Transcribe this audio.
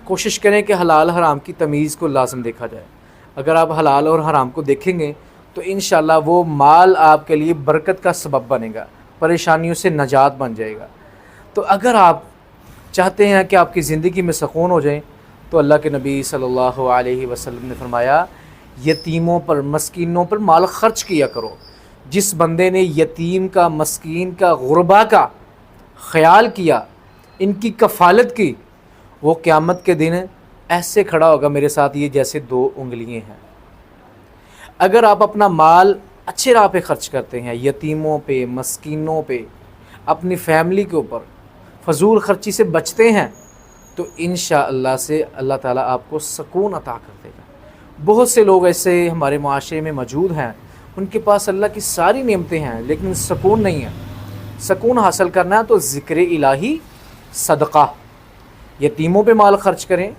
کوشش کریں کہ حلال حرام کی تمیز کو لازم دیکھا جائے. اگر آپ حلال اور حرام کو دیکھیں گے تو انشاءاللہ وہ مال آپ کے لیے برکت کا سبب بنے گا، پریشانیوں سے نجات بن جائے گا. تو اگر آپ چاہتے ہیں کہ آپ کی زندگی میں سکون ہو جائیں تو اللہ کے نبی صلی اللہ علیہ وسلم نے فرمایا یتیموں پر، مسکینوں پر مال خرچ کیا کرو. جس بندے نے یتیم کا، مسکین کا، غربا کا خیال کیا، ان کی کفالت کی، وہ قیامت کے دن ایسے کھڑا ہوگا میرے ساتھ یہ جیسے 2 انگلیاں ہیں. اگر آپ اپنا مال اچھے راہ پہ خرچ کرتے ہیں، یتیموں پہ، مسکینوں پہ، اپنی فیملی کے اوپر فضول خرچی سے بچتے ہیں تو انشاءاللہ سے اللہ تعالیٰ آپ کو سکون عطا کر دے گا. بہت سے لوگ ایسے ہمارے معاشرے میں موجود ہیں، ان کے پاس اللہ کی ساری نعمتیں ہیں لیکن سکون نہیں ہے. سکون حاصل کرنا ہے تو ذکر الہی، صدقہ، یتیموں پہ مال خرچ کریں،